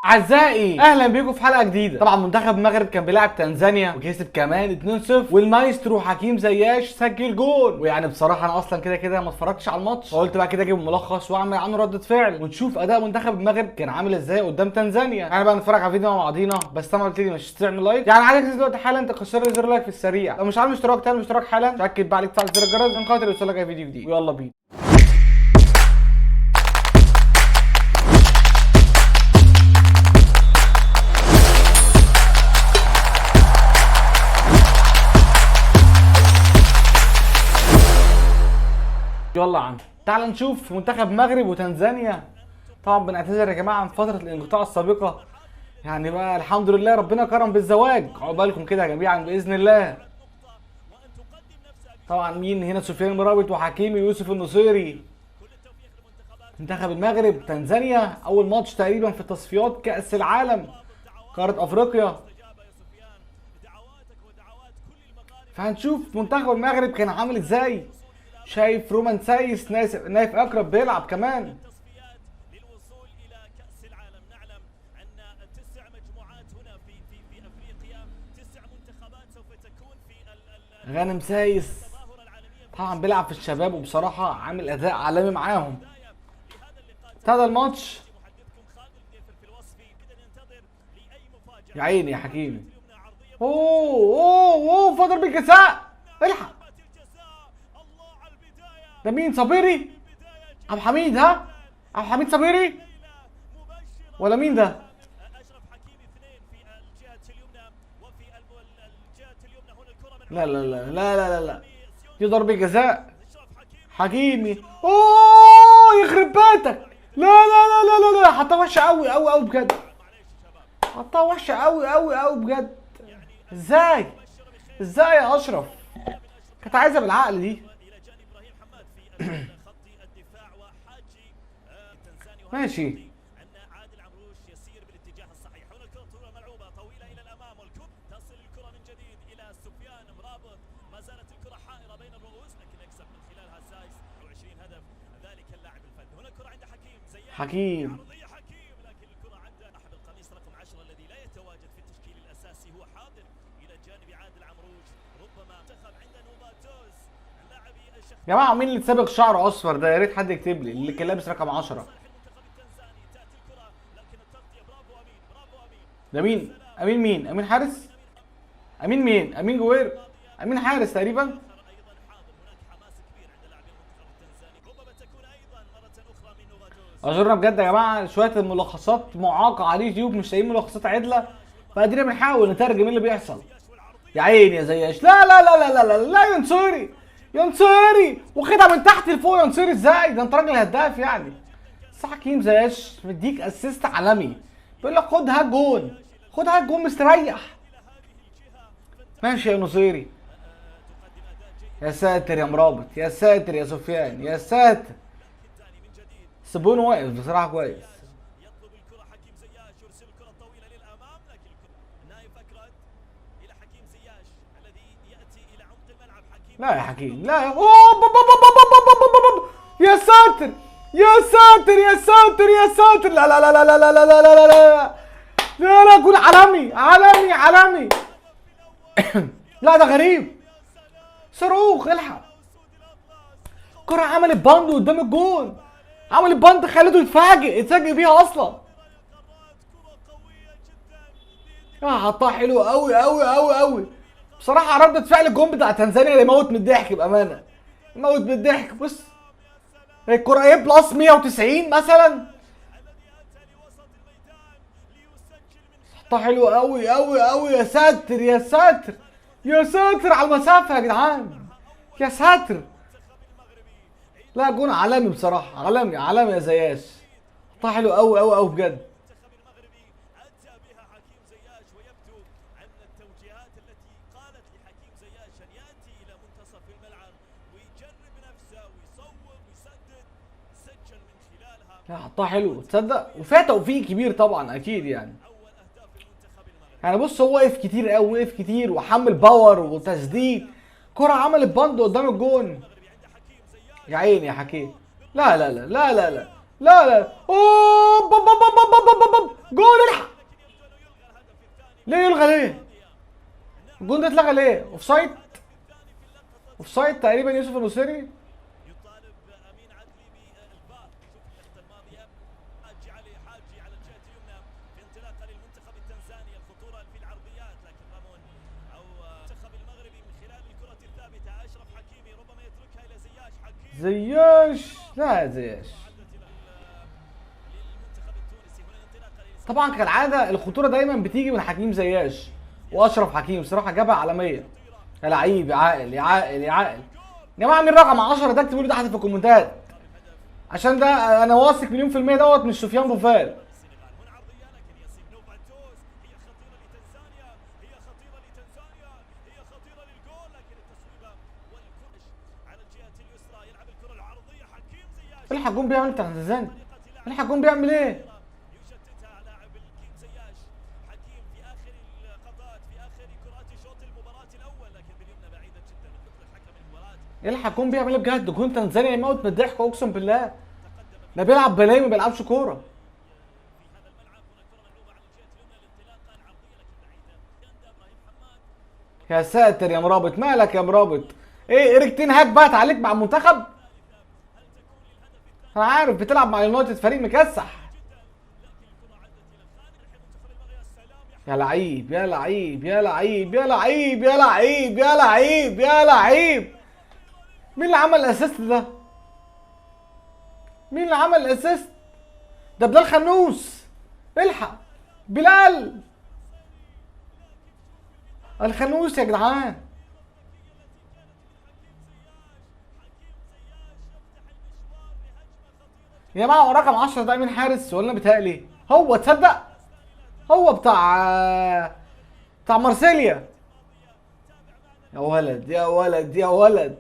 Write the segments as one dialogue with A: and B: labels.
A: اعزائي اهلا بيكم في حلقه جديده. طبعا منتخب المغرب كان بيلعب تنزانيا وكسب كمان 2-0 والمايسترو حكيم زياش سجل جول. ويعني بصراحه انا اصلا كده ما اتفرجتش على الماتش، فقلت بقى كده اجيب ملخص واعمل عنه رده فعل ونشوف اداء منتخب المغرب كان عامل ازاي قدام تنزانيا. يعني بقى نتفرج على الفيديو مع بعضينا، بس طبعا قلت لي مش تعمل لايك. يعني عايزك دلوقتي حالا تكسر لي زر لايك في السريع، لو مش عامل اشتراك تعمل اشتراك حالا، تاكد بقى عليك تفعل زر الجرس عشان خاطر يوصلك اي فيديو جديد. ويلا بينا. يلا يا عم تعال نشوف منتخب المغرب وتنزانيا. طبعا بنعتذر يا جماعه عن فتره الانقطاع السابقه، يعني بقى الحمد لله ربنا كرم بالزواج، عقبالكم كده جميعا باذن الله. طبعا مين هنا؟ سفيان مرابط وحكيمي يوسف النصيري. منتخب المغرب تنزانيا اول ماتش تقريبا في تصفيات كاس العالم قاره افريقيا، فهنشوف منتخب المغرب كان عامل ازاي. شايف رومان سايس نايف اقرب بيلعب كمان. غانم سايس طبعا بيلعب في الشباب وبصراحه عامل اداء عالمي معاهم. ابتدى الماتش يا عيني يا حكيمي. اوه فضل بالجزاء، الحق. ده مين؟ صبيري؟ عبد الحميد؟ ها؟ عبد الحميد صبيري ولا مين ده؟ لا لا لا لا لا لا لا، دي ضربة جزاء. حكيمي اوه يخرب بيتك. لا لا لا لا لا لا، حطها وحشة قوي قوي قوي بجد، حطها وحشة قوي قوي قوي بجد. ازاي يا اشرف؟ كانت عايزة بالعقل دي. ماشي. حكيم يا جماعه، مين اللي سابق شعره اصفر ده؟ يا ريت حد يكتب لي اللي كان لابس رقم 10 ده. مين؟ امين حارس؟ مين؟ امين جوير؟ امين حارس تقريبا. اعذرنا بجد يا جماعه، شويه الملخصات معاقه على اليوتيوب، مش لاقيين ملخصات عدله، فقادرين بنحاول نترجم ايه اللي بيحصل. يا عيني يا زياش. لا لا لا لا لا لا لا يا نصيري، يا نصيري واخدها من تحت لفوق. يا نصيري ازاي؟ ده انت راجل هداف يعني. بس حكيم زياش مديك اسيست عالمي، بيقول لك خدها جون، خدها جون مستريح. ماشي يا نصيري. يا ساتر يا مرابط، يا ساتر يا سفيان، يا ساتر. سبون واقف بصراحه كويس. لا يا حكيم لا. يا ساتر يا ساتر يا ساتر يا ساتر. لا لا لا لا لا لا لا لا لا لا لا لا، جول عالمي عالمي عالمي. لا ده غريب، صاروخ الحق. كرة عملت باند قدام الجون، عملت باند خلته يتفاجئ بيها اصلا. حطها حلو قوي قوي قوي قوي بصراحه. ردة فعل الجون بتاع تنزانيا اللي يموت من الضحك بامانه، يموت من الضحك. بص الكرة ايه بلس 190 مثلا، حطها حلو قوي قوي قوي. يا ساتر يا ساتر يا ساتر على المسافه يا جدعان، يا ساتر. لا جون عالمي بصراحه، عالمي عالمي يا زياش. حطها حلو قوي قوي قوي بجد. لا حطها حلو تصدق، وفيها توفيق كبير طبعا اكيد يعني. يعني بص هو وقف كتير قوي، وقف كتير وحمل باور وتسديد. كرة عملت بند قدام الجون. يا عيني يا حكيم. لا لا لا لا لا لا لا لا. اوه جول. الجون ده اتلغى ليه؟ اوف سايد؟ اوف سايد تقريبا يوسف النصيري. زياش، لا زياش. طبعا كالعاده الخطوره دايما بتيجي من حكيم زياش واشرف حكيم، صراحه جابها عالميه. يا لعيب يا عاقل يا عاقل يا عاقل. يا جماعه مين رقم 10 ده؟ اكتبوا لي تحت في الكومنتات، عشان ده انا واثق مليون في المية دوت مش سفيان بوفال. الحق جون بيعمل بتاع تنزاني، الحق جون بيعمل ايه؟ الحق جون بيعمل ايه بجد؟ جون تنزانيا يموت من الضحك اقسم بالله. ده بيلعب بلاي ما بيلعبش كوره. يا ساتر يا مرابط، مالك يا مرابط؟ ايه ايريك تين هاج بات عليك مع المنتخب؟ انا عارف بتلعب مع اليونايتد فريق مكسح. يا لعيب يا لعيب يا لعيب يا لعيب يا لعيب يا لعيب يا لعيب. مين اللي عمل الاسيست ده؟ مين اللي عمل الاسيست؟ ده بلال خنوس. الحق بلال الخنوس يا جدعان. يا جماعه هو رقم 10 ده مين حارس ولا انا بيتهيألي؟ هو تصدق؟ هو بتاع مارسيليا. يا ولد يا ولد يا ولد.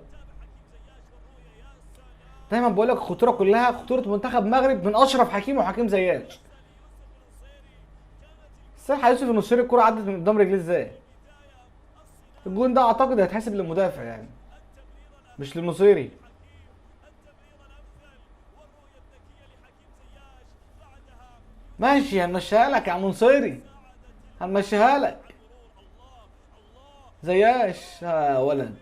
A: دايما بقول لك الخطوره كلها خطوره منتخب المغرب من اشرف حكيم وحكيم زياش. الصراحه يوسف النصيري الكوره عدت من قدام رجليه ازاي؟ الجون ده اعتقد هيتحسب للمدافع يعني، مش للنصيري. ماشي هنمشيها لك يا عم نصيري، هنمشيها لك. زياش يا ولد.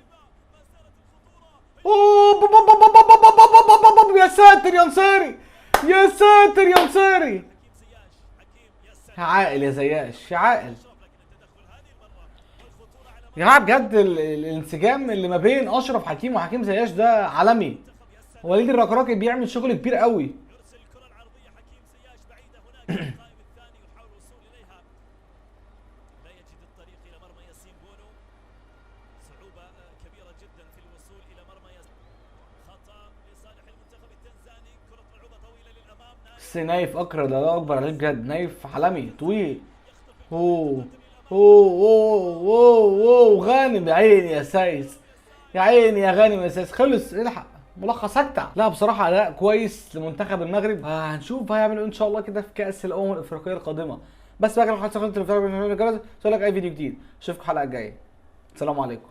A: يا ساتر يا نصيري، يا ساتر يا نصيري. يا عاقل يا زياش يا عاقل. يا جماعه بجد الانسجام اللي ما بين اشرف حكيم وحكيم زياش ده عالمي. وليد الركراكي بيعمل شغل كبير قوي. بس نايف اكرم، الله اكبر عليه بجد. نايف عالمي طويل. اوه اوه غانم يا عيني يا سايس، يا عيني يا غانم يا سايس. خلص الحق ملخص هكتع. لا بصراحه اداء كويس لمنتخب المغرب. هنشوف هيعملوا ان شاء الله كده في كاس الامم الافريقيه القادمه. بس بقى لو حد سخنت الفيديو لك اي فيديو جديد اشوفكم الحلقه الجايه. السلام عليكم.